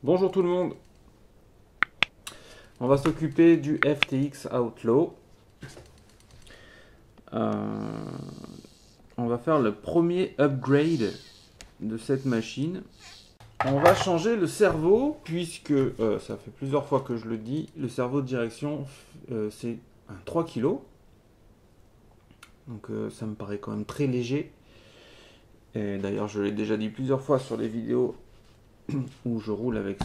Bonjour tout le monde, on va s'occuper du FTX Outlaw. On va faire le premier upgrade de cette machine. On va changer le cerveau puisque, ça fait plusieurs fois que je le dis, le cerveau de direction c'est 3 kg. Donc ça me paraît quand même très léger. Et d'ailleurs je l'ai déjà dit plusieurs fois sur les vidéos où je roule avec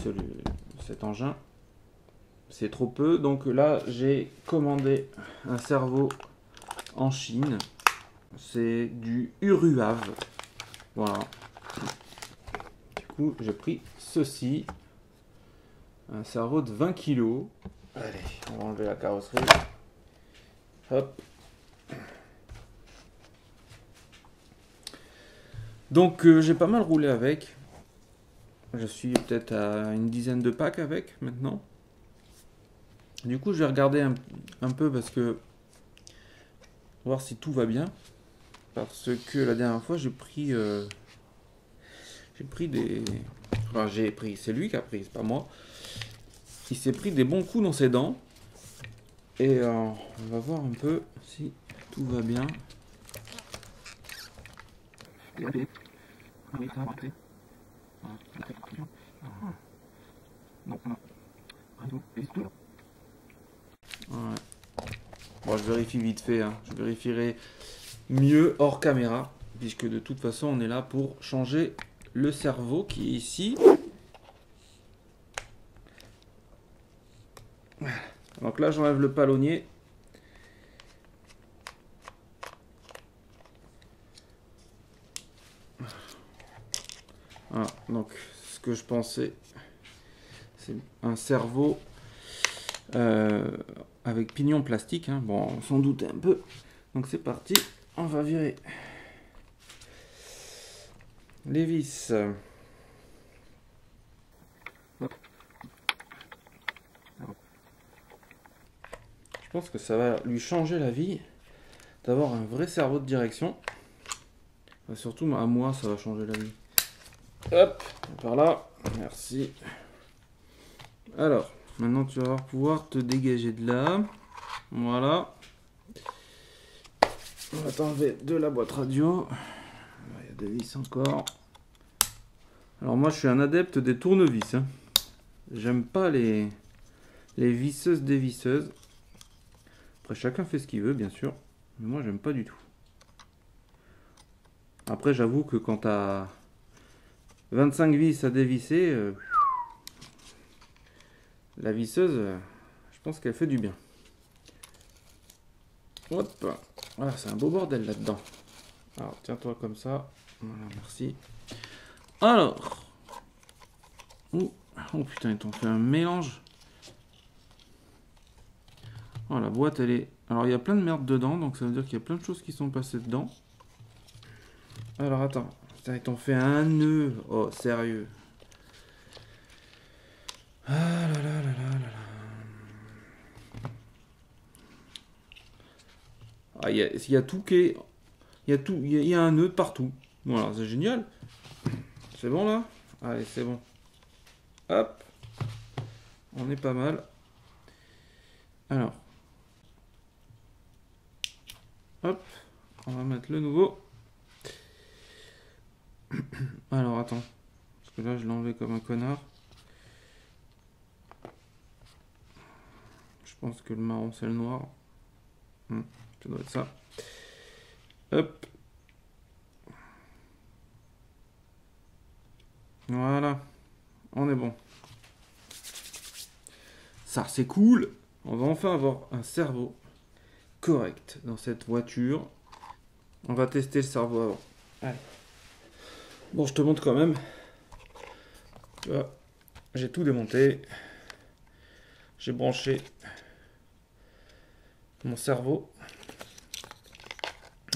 cet engin. C'est trop peu, donc là j'ai commandé un cerveau en Chine. C'est du Uruave. Voilà. Du coup j'ai pris ceci. Un cerveau de 20 kg. Allez, on va enlever la carrosserie. Hop. Donc j'ai pas mal roulé avec. Je suis peut-être à une dizaine de packs avec maintenant. Du coup je vais regarder un peu parce que voir si tout va bien. Parce que la dernière fois j'ai pris des... Enfin j'ai pris, c'est lui qui a pris, c'est pas moi. Il s'est pris des bons coups dans ses dents. Et on va voir un peu si tout va bien. Ouais. Bon, je vérifie vite fait, hein. Je vérifierai mieux hors caméra, puisque de toute façon on est là pour changer le cerveau qui est ici. Donc là j'enlève le palonnier. Voilà, donc ce que je pensais, c'est un cerveau avec pignon plastique, hein. Bon, on s'en doutait un peu. Donc c'est parti, on va virer les vis. Je pense que ça va lui changer la vie d'avoir un vrai cerveau de direction. Surtout à moi, ça va changer la vie. Hop, par là, merci. Alors, maintenant tu vas pouvoir te dégager de là. Voilà. On va t'enlever de la boîte radio. Il y a des vis encore. Alors moi je suis un adepte des tournevis, hein. J'aime pas les visseuses dévisseuses. Après chacun fait ce qu'il veut bien sûr. Mais moi j'aime pas du tout. Après j'avoue que quand t'as 25 vis à dévisser, la visseuse, je pense qu'elle fait du bien. Hop. Ah, c'est un beau bordel là-dedans. Alors tiens-toi comme ça. Voilà, merci. Alors. Oh putain, ils t'ont fait un mélange. Oh, la boîte, elle est... Alors, il y a plein de merde dedans, donc ça veut dire qu'il y a plein de choses qui sont passées dedans. Alors, attends. Putain, ils t'ont fait un nœud. Oh, sérieux. Ah là là là là là là. Ah, il y a tout qui est... Il y a tout... Il y a un nœud de partout. Voilà, c'est génial. C'est bon, là? Allez, c'est bon. Hop. On est pas mal. Alors. Hop. On va mettre le nouveau. Alors, attends. Parce que là, je l'ai enlevé comme un connard. Je pense que le marron, c'est le noir. Ça doit être ça. Hop. Voilà. On est bon. Ça, c'est cool. On va enfin avoir un cerveau correct dans cette voiture. On va tester le cerveau avant. Allez. Bon, je te montre quand même. Tu vois, j'ai tout démonté. J'ai branché mon cerveau.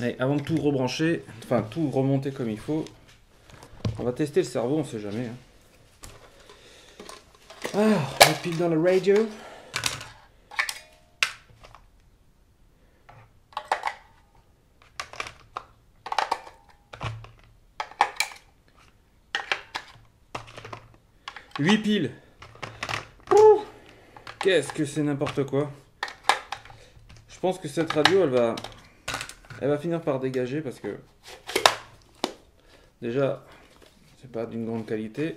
Et avant de tout rebrancher, enfin tout remonter comme il faut, on va tester le cerveau, on sait jamais, hein. Alors, on pile dans le radio. 8 piles. Qu'est-ce que c'est n'importe quoi. Je pense que cette radio, elle va finir par dégager parce que déjà, c'est pas d'une grande qualité.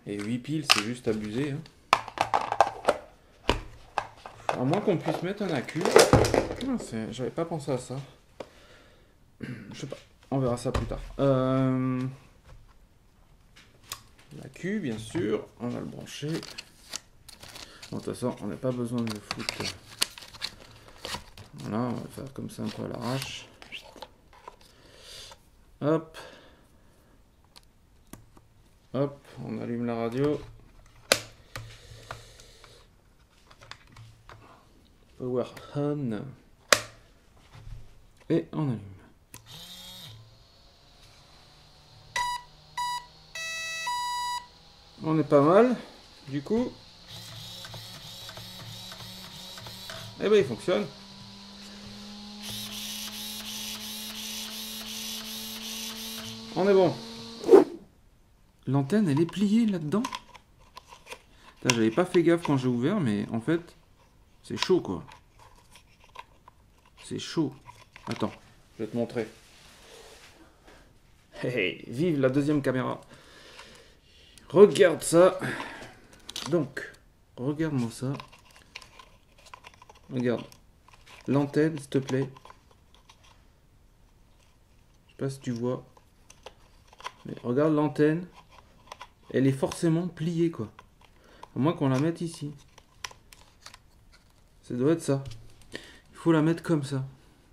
Et 8 piles, c'est juste abusé. Hein. À moins qu'on puisse mettre un accu. J'avais pas pensé à ça. Je sais pas. On verra ça plus tard. L'accu, bien sûr. On va le brancher. Bon, de toute façon, on n'a pas besoin de le foutre. Voilà, on va le faire comme ça un peu à l'arrache. Hop. Hop, on allume la radio. Power on. Et on allume. On est pas mal. Du coup. Eh ben il fonctionne. On est bon. L'antenne elle est pliée là-dedans. J'avais pas fait gaffe quand j'ai ouvert, mais en fait c'est chaud quoi. C'est chaud. Attends, je vais te montrer. Hey, vive la deuxième caméra. Regarde ça. Donc, regarde-moi ça. Regarde. L'antenne, s'il te plaît. Je sais pas si tu vois. Mais regarde l'antenne. Elle est forcément pliée, quoi. À moins qu'on la mette ici. Ça doit être ça. Il faut la mettre comme ça.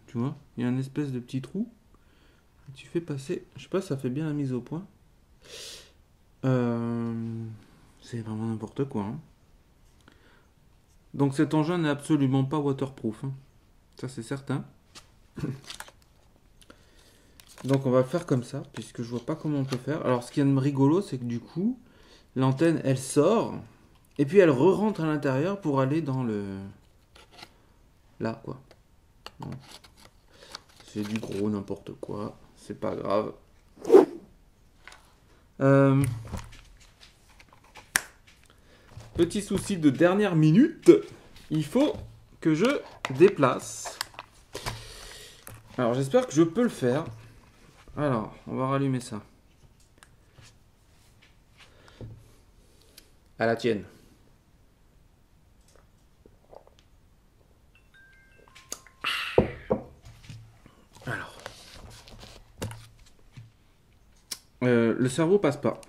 Tu vois, il y a un espèce de petit trou. Tu fais passer. Je sais pas si ça fait bien la mise au point. C'est vraiment n'importe quoi. Hein. Donc cet engin n'est absolument pas waterproof. Hein. Ça c'est certain. Donc on va le faire comme ça, puisque je vois pas comment on peut faire. Alors ce qui est de rigolo, c'est que du coup, l'antenne elle sort, et puis elle re-rentre à l'intérieur pour aller dans le... Là quoi. Bon. C'est du gros n'importe quoi, c'est pas grave. Petit souci de dernière minute, il faut que je déplace. Alors j'espère que je peux le faire. Alors, on va rallumer ça. À la tienne. Alors. Le cerveau passe pas.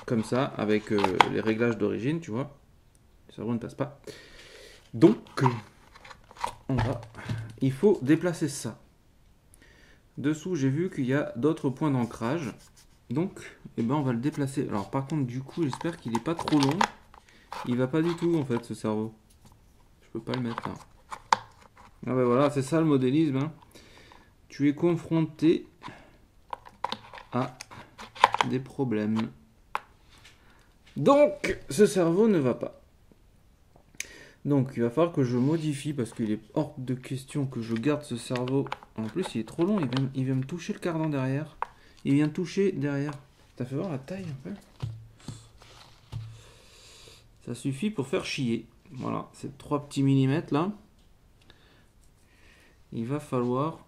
Comme ça, avec les réglages d'origine, tu vois. Le cerveau ne passe pas. Donc, il faut déplacer ça. Dessous, j'ai vu qu'il y a d'autres points d'ancrage. Donc, eh ben, on va le déplacer. Alors, par contre, du coup, j'espère qu'il n'est pas trop long. Il va pas du tout, en fait, ce cerveau. Je peux pas le mettre là. Ah ben voilà, c'est ça le modélisme. Hein. Tu es confronté à des problèmes. Donc, ce cerveau ne va pas. Donc, il va falloir que je modifie parce qu'il est hors de question que je garde ce cerveau. En plus, il est trop long. Il vient me toucher le cardan derrière. Il vient toucher derrière. T'as fait voir la taille un peu? Ça suffit pour faire chier. Voilà, c'est 3 petits millimètres là. Il va falloir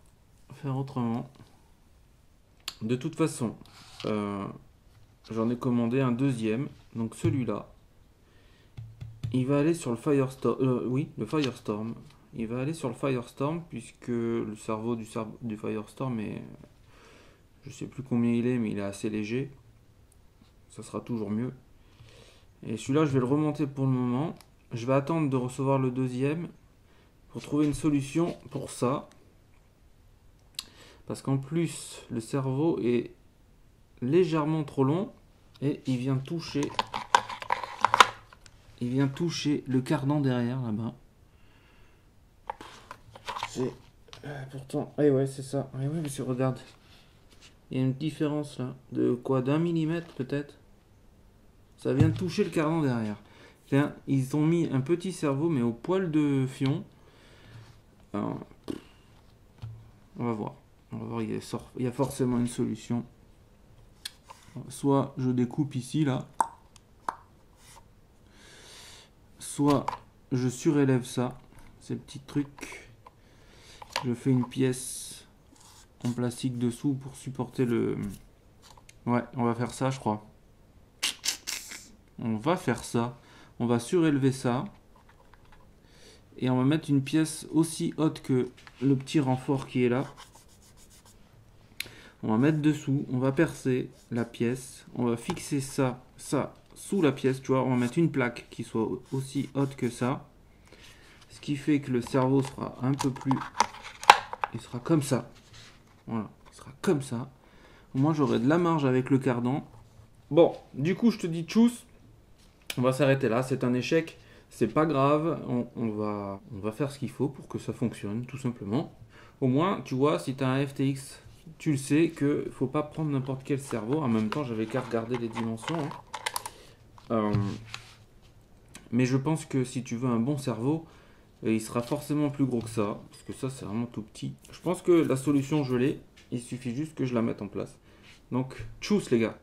faire autrement. De toute façon, j'en ai commandé un deuxième. Donc celui-là. Il va aller sur le Firestorm. Oui, le Firestorm. Il va aller sur le Firestorm puisque le cerveau du Firestorm est... Je sais plus combien il est, mais il est assez léger. Ça sera toujours mieux. Et celui-là, je vais le remonter pour le moment. Je vais attendre de recevoir le deuxième pour trouver une solution pour ça. Parce qu'en plus, le cerveau est légèrement trop long et il vient toucher... Il vient toucher le cardan derrière là-bas. C'est... pourtant... Eh ouais, c'est ça. Eh ouais, mais si regarde. Il y a une différence là. De quoi? D'1 millimètre peut-être? Ça vient toucher le cardan derrière. Là, ils ont mis un petit cerveau, mais au poil de fion. Alors, on va voir. On va voir, il y a forcément une solution. Soit je découpe ici, là. Soit je surélève ça, ces petits trucs. Je fais une pièce en plastique dessous pour supporter le... Ouais, on va faire ça, je crois. On va faire ça. On va surélever ça. Et on va mettre une pièce aussi haute que le petit renfort qui est là. On va mettre dessous. On va percer la pièce. On va fixer ça sous la pièce. Tu vois, on va mettre une plaque qui soit aussi haute que ça. Ce qui fait que le cerveau sera un peu plus... Il sera comme ça. Voilà, il sera comme ça. Au moins, j'aurai de la marge avec le cardan. Bon, du coup, je te dis tchuss. On va s'arrêter là. C'est un échec. C'est pas grave. On va faire ce qu'il faut pour que ça fonctionne, tout simplement. Au moins, tu vois, si tu as un FTX, tu le sais qu'il ne faut pas prendre n'importe quel cerveau. En même temps, j'avais qu'à regarder les dimensions. Mais je pense que si tu veux un bon cerveau, il sera forcément plus gros que ça. Parce que ça, c'est vraiment tout petit. Je pense que la solution, je l'ai. Il suffit juste que je la mette en place. Donc, tchuss les gars.